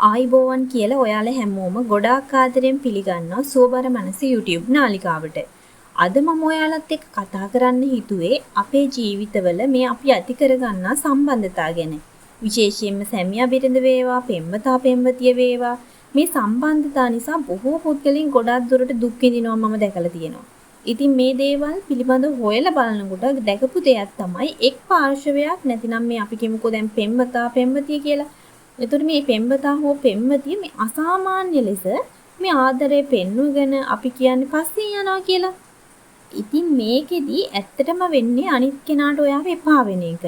ආයිබෝවන් කියලා ඔයාලා හැමෝම ගොඩාක් ආදරෙන් පිළිගන්නවා සුවබර මනස YouTube නාලිකාවට. අද මම ඔයාලත් එක්ක කතා කරන්න හිතුවේ අපේ ජීවිතවල මේ අපි ඇති කරගන්නා සම්බන්ධතා ගැන. විශේෂයෙන්ම සැමියා බිරිඳ වේවා, පෙම්වතා පෙම්වතිය වේවා, මේ සම්බන්ධතා නිසා බොහෝ පුද්ගලයන් ගොඩාක් දුරට දුක් විඳිනවා මම දැකලා තියෙනවා. ඉතින් මේ දේවල් පිළිබඳව හොයලා බලනකොට දැකපු දෙයක් තමයි එක් පාර්ශවයක් නැතිනම් මේ අපි කියමුකෝ දැන් පෙම්වතා පෙම්වතිය කියලා. එතකොට මේ පෙම්වතා හෝ පෙම්වතිය මේ අසාමාන්‍ය ලෙස මේ ආදරේ පෙන්වගෙන අපි කියන්නේ පස්සේ යනවා කියලා. ඉතින් මේකෙදි ඇත්තටම වෙන්නේ අනිත් කෙනාට ඔයාව එපා වෙන එක.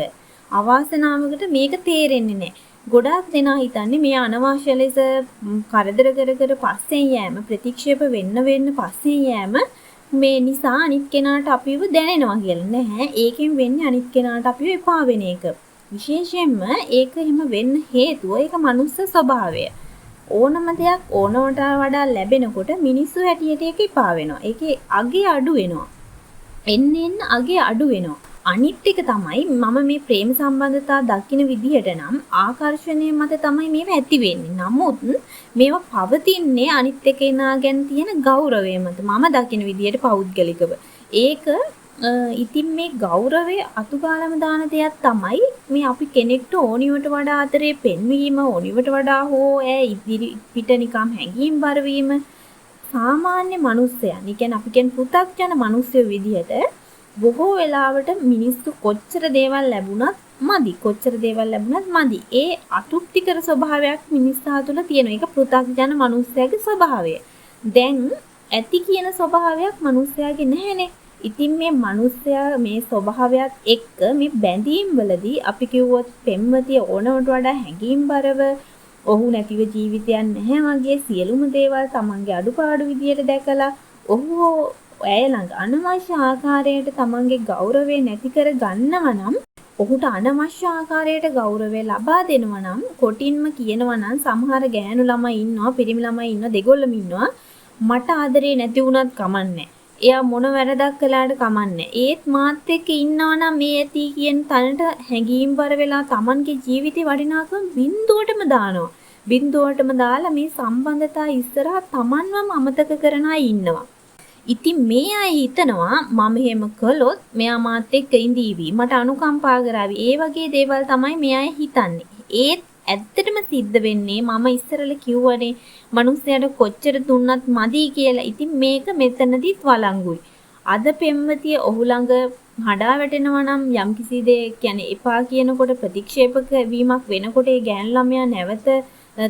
අවාසනාවකට මේක තේරෙන්නේ නැහැ. ගොඩාක් දෙනා හිතන්නේ මේ අනවශ්‍ය ලෙස කරදර කර පස්සේ යෑම ප්‍රතික්ෂේප වෙන්න පස්සේ යෑම මේ නිසා අනිත් කෙනාට අපිව දැනෙනවා කියලා. නැහැ. ඒකෙන් වෙන්නේ අනිත් කෙනාට අපිව එපා වෙන එක. විශේෂයෙන්ම ඒක එහෙම වෙන්න හේතුව ඒක මනුස්ස ස්වභාවය. ඕනම දෙයක් ඕනවට වඩා ලැබෙනකොට මිනිස්සු හැටියට ඒක එපා වෙනවා. ඒකේ අගේ අඩු වෙනවා. එන්න අගේ අඩු වෙනවා. අනිත් එක තමයි මම මේ ප්‍රේම සම්බන්ධතා දකින්න විදිහට නම් ආකර්ෂණය මත තමයි මේව ඇති වෙන්නේ. නමුත් මේවා පවතින්නේ අනිත් එකේනා ගැන තියෙන ගෞරවය මත. මම දකින්න විදිහට පෞද්ගලිකව. ඒක ඉතින් මේ ගෞරවය අතුගාලම දාන දෙයක් තමයි මේ අපි කෙනෙක්ට ඕනිවට වඩා ආදරේ පෙන්වීම ඕනිවට වඩා හෝ ඉදිරි පිට නිකම් හැඟීම් බර වීම සාමාන්‍ය මිනිස්සයන්. ඒ කියන්නේ අපි කියන්නේ පෘථග්ජන මිනිස්සු විදිහට බොහෝ වෙලාවට මිනිස්සු කොච්චර දේවල් ලැබුණත් මදි. කොච්චර දේවල් ලැබුණත් මදි. ඒ අතෘප්තිකර ස්වභාවයක් මිනිස්සා තුළ තියෙනවා. ඒක පෘථග්ජන මිනිස්සයාගේ ස්වභාවය. දැන් ඇති කියන ස්වභාවයක් මිනිස්සයාගේ නැහැනේ. ඉතින් මේ මිනිස්සයා මේ ස්වභාවයත් එක්ක මේ බැඳීම් වලදී අපි කිව්වොත් පෙම්වතිය ඕනවට වඩා හැඟීම් බරව ඔහු නැතිව ජීවිතයක් නැහැ වගේ සියලුම දේවල් තමන්ගේ අඩුපාඩු විදියට දැකලා ඔහු ඇය ළඟ අනවශ්‍ය ආකාරයට තමන්ගේ ගෞරවය නැති කර ගන්නව නම් ඔහුට අනවශ්‍ය ආකාරයට ගෞරවය ලබා දෙනවා නම් කොටින්ම කියනවා නම් සමහර ගෑනු ළමයි ඉන්නවා පිරිමි ළමයි ඉන්නවා දෙගොල්ලම ඉන්නවා මට ආදරේ නැති වුණත් කමන්නේ එයා මොන වැරදක් කළාට කමන්නේ. ඒත් මාත් එක්ක ඉන්නවා නම් මේ ඇති කියන තැනට හැංගීම් බර වෙලා Tamanගේ ජීවිතේ වටිනාකම බිඳුවටම දානවා. බිඳුවටම දාලා මේ සම්බන්ධතා ඉස්සරහා Tamanවම අමතක කරන අය ඉන්නවා. ඉතින් මේ අය හිතනවා මම එහෙම කළොත් මෙයා මාත් එක්ක ඉඳීවි. මට අනුකම්පා කරાવી. ඒ වගේ දේවල් තමයි මේ අය හිතන්නේ. ඒත් ඇත්තටම සිද්ධ වෙන්නේ මම ඉස්සරල කිව්වනේ මිනිස්සයාට කොච්චර දුන්නත් මදි කියලා. ඉතින් මේක මෙතනදිත් වළංගුයි. අද පෙම්වතිය ඔහු ළඟ හඩා වැටෙනවා නම් යම්කිසි දෙයක් කියන්නේ එපා කියනකොට ප්‍රතික්ෂේපක වීමක් වෙනකොට ඒ ගෑන් ළමයා නැවත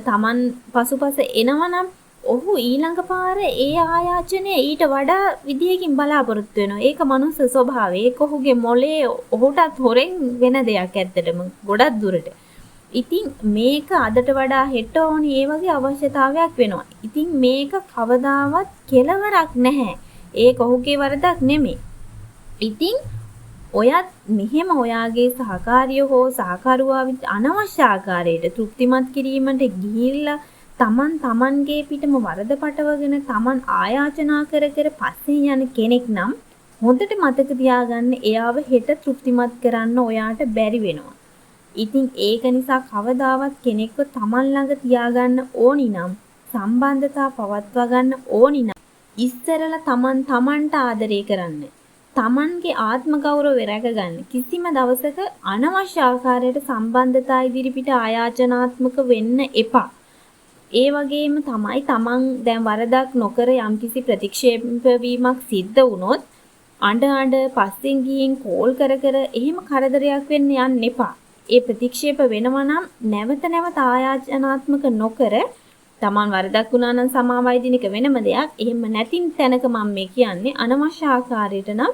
Taman පසුපස එනවනම් ඔහු ඊළඟ පාර ඒ ආයාචනය ඊට වඩා විදියකින් බලාපොරොත්තු වෙනවා. ඒක මනුස්ස ස්වභාවය. ඒක ඔහුගේ මොලේ ඔහුටත් හොරෙන් වෙන දෙයක් ඇත්තටම ගොඩක් දුරට. ඉතින් මේක අදට වඩා හෙට ඕනි ඒ වගේ අවශ්‍යතාවයක් වෙනවා. ඉතින් මේක කවදාවත් කෙලවරක් නැහැ. ඒක ඔහුගේ වරදක් නෙමෙයි. ඉතින් ඔයත් මෙහෙම ඔයාගේ සහකාරිය හෝ සහකරුවා අනවශ්‍ය ආකාරයට තෘප්තිමත් කිරීමට ගිහිල්ලා තමන්ගේ පිටම වරද පටවගෙන තමන් ආයාචනා කර පස්සේ යන කෙනෙක් නම් හොඳට මතක තියාගන්න එයාව හෙට තෘප්තිමත් කරන්න ඔයාට බැරි වෙනවා. ඉතින් ඒක නිසා කවදාවත් කෙනෙක්ව තමන් ළඟ තියාගන්න ඕනි නම් සම්බන්ධතා පවත්වා ගන්න ඕනි නම් ඉස්සරලා තමන්ට ආදරය කරන්න. තමන්ගේ ආත්ම ගෞරවය රැකගන්න. කිසිම දවසක අනවශ්‍ය ආකාරයට සම්බන්ධතා ඉදිරිපිට ආයාචනාත්මක වෙන්න එපා. ඒ වගේම තමයි තමන් දැන් වරදක් නොකර යම්කිසි ප්‍රතික්ෂේප වීමක් සිද්ධ වුණොත් අඬ පස්සෙන් ගිහින් කෝල් කර එහෙම කරදරයක් වෙන්න යන්න එපා. ඒ ප්‍රතික්ෂේප වෙනවා නම් නැවත ආයාචනාත්මක නොකර තමන් වරදක් වුණා නම් සමාවයි දින එක වෙනම දෙයක්. එහෙම නැතිනම් තැනක මම මේ කියන්නේ අනවශ්‍ය ආකාරයට නම්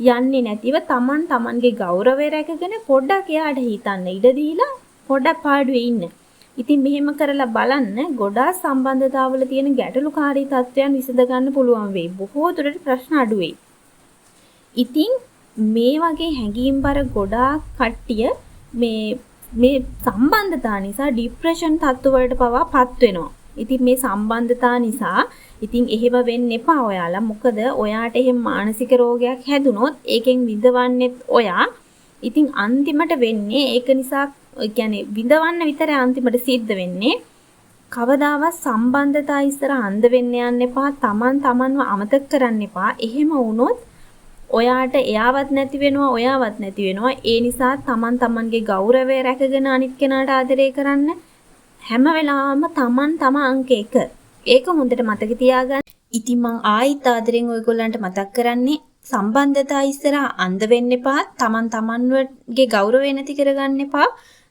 යන්නේ නැතිව තමන්ගේ ගෞරවය රැකගෙන පොඩ්ඩක් එයාට හිතන්න ඉඩ දීලා පොඩ්ඩක් පාඩුවේ ඉන්න. ඉතින් මෙහෙම කරලා බලන්න ගොඩාක් සම්බන්ධතාවල තියෙන ගැටලුකාරී තත්ත්වයන් විසඳ ගන්න පුළුවන් වෙයි. බොහෝ දුරට ප්‍රශ්න අඩු වෙයි. ඉතින් මේ වගේ හැඟීම්බර ගොඩාක් කට්ටිය මේ සම්බන්ධතා නිසා ડિප්‍රෙෂන් තත්ත්ව වලට පවාපත් වෙනවා. ඉතින් මේ සම්බන්ධතා නිසා ඉතින් එහෙම වෙන්න එපා ඔයාලා. මොකද ඔයාට එහෙම මානසික රෝගයක් හැදුනොත් ඒකෙන් විඳවන්නෙත් ඔයා. ඉතින් අන්තිමට වෙන්නේ ඒක නිසා කියන්නේ විඳවන්න විතරයි අන්තිමට සිද්ධ වෙන්නේ. කවදාවත් සම්බන්ධතා ඉස්සර අන්ධ වෙන්න යන්න එපා. තමන්ව අමතක කරන්න එපා. එහෙම වුණොත් ඔයාට එයාවත් නැති වෙනවා, ඔයාවත් නැති වෙනවා. ඒ නිසා තමන්ගේ ගෞරවය රැකගෙන අනිත් කෙනාට ආදරය කරන්න. හැම වෙලාවම තමන් අංක 1. ඒක හොඳට මතක තියාගන්න. ඉතින් මං ආයිත් ආදරෙන් ඔයගොල්ලන්ට මතක් කරන්නේ සම්බන්ධතා ඉස්සරහා අන්ධ වෙන්න එපා. තමන්ගේ ගෞරවය නැති කරගන්න එපා.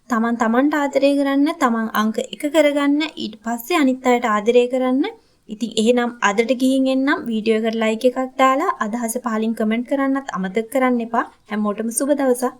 තමන්ට ආදරය කරන්න, තමන් අංක 1 කරගන්න, ඊට පස්සේ අනිත් අයට ආදරය කරන්න. ඉතින් එහෙනම් අදට ගිහින් එන්නම්. වීඩියෝ එකට ලයික් එකක් දාලා අදහස පහලින් කමෙන්ට් කරන්නත් අමතක කරන්න එපා. හැමෝටම සුබ දවසක්.